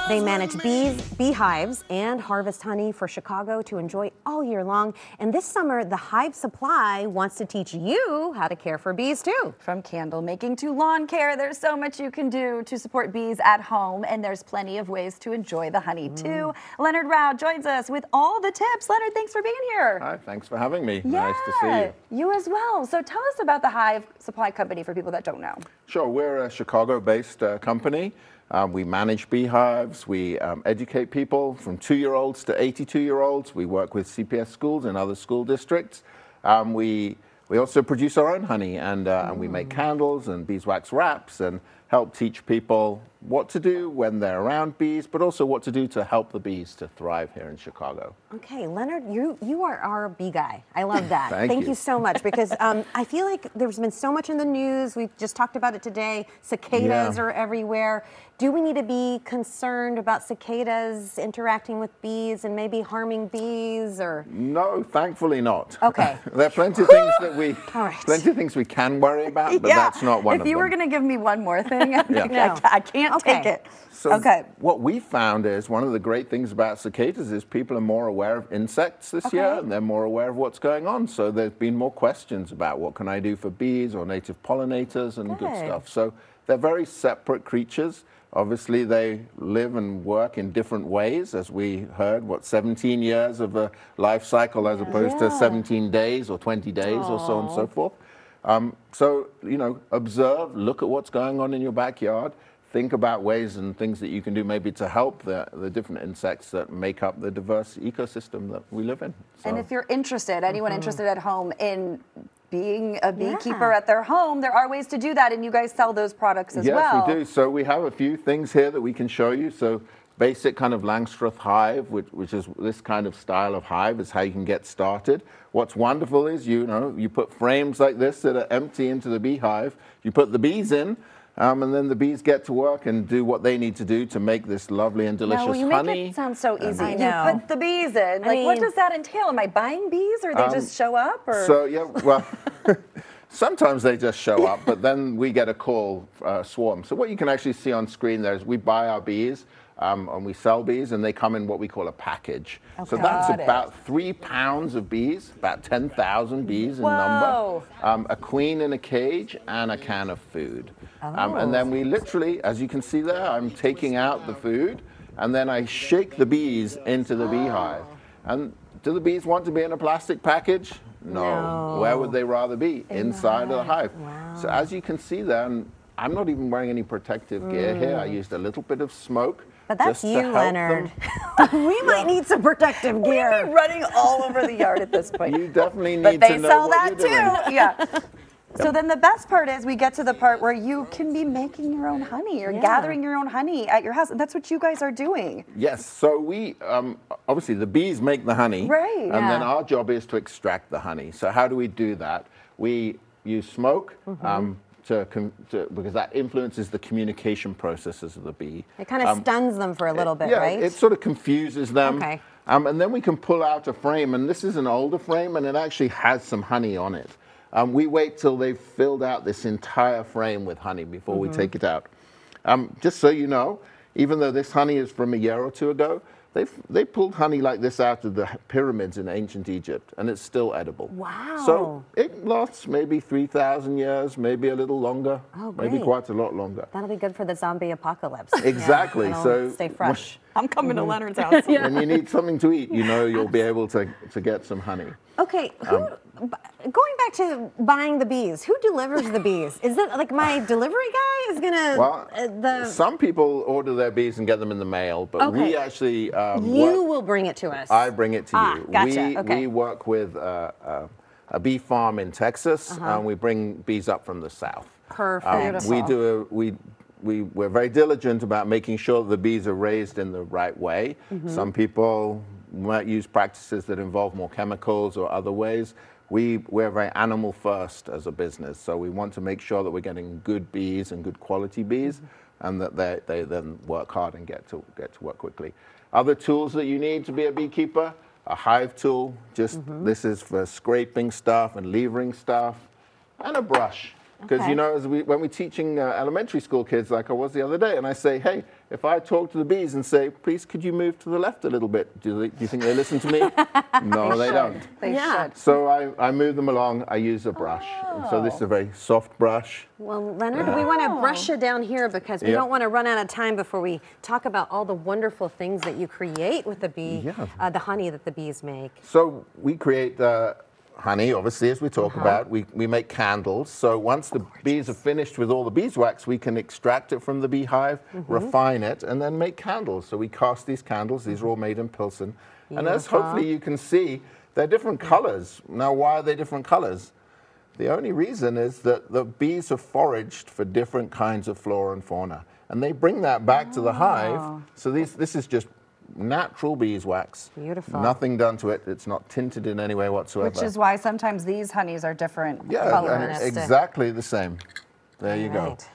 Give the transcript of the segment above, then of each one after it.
They manage bees, beehives, and harvest honey for Chicago to enjoy all year long. And this summer, the Hive Supply wants to teach you how to care for bees too. From candle making to lawn care, there's so much you can do to support bees at home, and there's plenty of ways to enjoy the honey too. Leonard Rao joins us with all the tips. Leonard, thanks for being here. Hi, thanks for having me. Yeah, nice to see you. You as well. So tell us about the Hive Supply Company for people that don't know. Sure, we're a Chicago-based company. We manage beehives, we educate people from 2-year-olds to 82-year-olds. We work with CPS schools and other school districts. We also produce our own honey, and we make candles and beeswax wraps and help teach people what to do when they're around bees, but also what to do to help the bees to thrive here in Chicago. Okay, Leonard, you are our bee guy. I love that. Thank you so much, because I feel like there's been so much in the news. We've just talked about it today. Cicadas are everywhere. Do we need to be concerned about cicadas interacting with bees and maybe harming bees, or? No, thankfully not. Okay. There are plenty of things that plenty of things we can worry about, but that's not one of them. If you were going to give me one more thing, No. I can't take it. So what we found is one of the great things about cicadas is people are more aware of insects this year, and they're more aware of what's going on. So there's been more questions about what can I do for bees or native pollinators and good stuff. So they're very separate creatures. Obviously, they live and work in different ways, as we heard, 17 years of a life cycle as opposed to 17 days or 20 days or so on and so forth. So, you know, observe, look at what's going on in your backyard, think about ways and things that you can do maybe to help the different insects that make up the diverse ecosystem that we live in. So. And if you're interested, anyone interested at home in being a beekeeper at their home, there are ways to do that, and you guys sell those products as well. Yes, we do. So we have a few things here that we can show you. So basic kind of Langstroth hive, which is this kind of style of hive, is how you can get started. What's wonderful is, you put frames like this that are empty into the beehive, you put the bees in, and then the bees get to work and do what they need to do to make this lovely and delicious honey. You make it sound so easy. You put the bees in. Like, what does that entail? Am I buying bees, or they just show up? Or? So, yeah, well, sometimes they just show up, but then we get a call, swarm. So what you can actually see on screen there is we buy our bees, and we sell bees, and they come in what we call a package. So that's about 3 pounds of bees, about 10,000 bees in number, a queen in a cage, and a can of food. And then we literally, as you can see there, I'm taking out the food, and then I shake the bees into the beehive. And do the bees want to be in a plastic package? No. Where would they rather be? Inside of the hive. So as you can see there, and I'm not even wearing any protective gear here. I used a little bit of smoke. But that's you, Leonard. We might need some protective gear. We'd be running all over the yard at this point. You definitely need to know what you're doing. But they sell that too. Yeah. So then the best part is we get to the part where you can be making your own honey or gathering your own honey at your house. And that's what you guys are doing. Yes. So we, obviously the bees make the honey. Right. And then our job is to extract the honey. So how do we do that? We use smoke. Because that influences the communication processes of the bee. It kind of stuns them for a little bit, right? Yeah, it sort of confuses them. Okay. And then we can pull out a frame, and this is an older frame, and it actually has some honey on it. We wait till they've filled out this entire frame with honey before we take it out. Just so you know, even though this honey is from a year or two ago, they pulled honey like this out of the pyramids in ancient Egypt, and it's still edible. Wow. So it lasts maybe 3,000 years, maybe a little longer, maybe quite a lot longer. That'll be good for the zombie apocalypse. Exactly. So stay fresh. I'm coming to Leonard's house. When you need something to eat, you'll be able to get some honey. Okay, going back to buying the bees, who delivers the bees? Is it like my delivery guy is gonna? Well, some people order their bees and get them in the mail, but we actually you will bring it to us. I bring it to you. Gotcha. We work with a bee farm in Texas, and we bring bees up from the south. Perfect. We're very diligent about making sure the bees are raised in the right way. Some people might use practices that involve more chemicals or other ways. We're very animal first as a business, so we want to make sure that we're getting good bees and good quality bees, and that they then work hard and get to work quickly. Other tools that you need to be a beekeeper: a hive tool. This is for scraping stuff and levering stuff, and a brush. Because, Okay. you know, when we're teaching elementary school kids, like I was the other day, and I say, hey, if I talk to the bees and say, please, could you move to the left a little bit? Do you think they listen to me? No, they don't. They Yeah. should. So I move them along. I use a brush. And so this is a very soft brush. Well, Leonard, we want to brush you down here because we Yep. don't want to run out of time before we talk about all the wonderful things that you create with the bee, Yeah. the honey that the bees make. So we create honey, obviously, as we talk about. We make candles. So once the bees are finished with all the beeswax, we can extract it from the beehive, refine it, and then make candles. So we cast these candles. These are all made in Pilsen. And as Beautiful. hopefully you can see, they're different colors. Now, why are they different colors? The only reason is that the bees have foraged for different kinds of flora and fauna. And they bring that back to the hive. So this is just natural beeswax. Beautiful. Nothing done to it. It's not tinted in any way whatsoever. Which is why sometimes these honeys are different yeah, colors. and Fantastic. exactly the same. There you go. Right.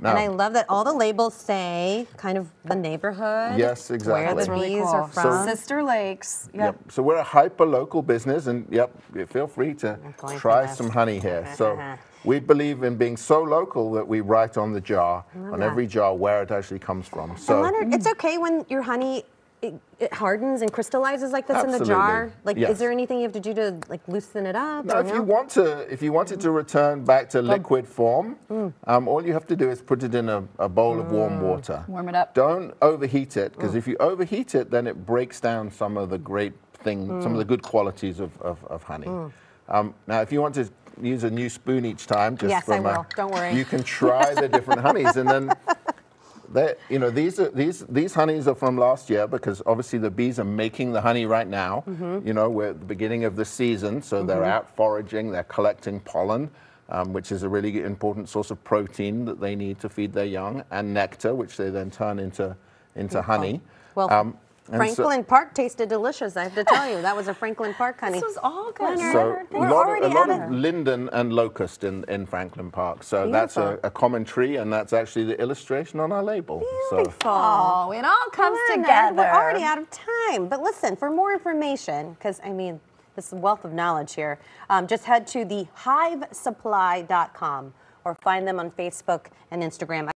Now, And I love that all the labels say kind of the neighborhood. Yes, exactly. Where That's the really bees cool. are from. Sister Lakes. yep. So we're a hyper-local business, and yep, feel free to going for try this. some honey here. So we believe in being so local that we write on the jar, on every jar, where it actually comes from. And So Leonard, it's okay when your honey it hardens and crystallizes like this in the Absolutely. jar. Like, Yes. is there anything you have to do to like loosen it up? now, or if no? you want it to return back to liquid form, all you have to do is put it in a bowl of warm water. Warm it up. Don't overheat it, because if you overheat it, then it breaks down some of the great things, some of the good qualities of honey. Now, if you want to use a new spoon each time, just Yes, I from will. Don't worry. you can try the different honeys, and then you know, these honeys are from last year, because obviously the bees are making the honey right now. You know, we're at the beginning of the season, so they're out foraging, they're collecting pollen, which is a really important source of protein that they need to feed their young, and nectar, which they then turn into honey. Well, and so- Franklin Park tasted delicious, I have to tell you. That was a Franklin Park honey. This was all good. Leonard, So Leonard, a we're lot, already a lot out of of- linden and locust in Franklin Park. So that's Beautiful. a common tree, and that's actually the illustration on our label. So Beautiful. Oh, it all comes Leonard, together. We're already out of time. But listen, for more information, because I mean, this is a wealth of knowledge here, just head to thehivasupply.com or find them on Facebook and Instagram.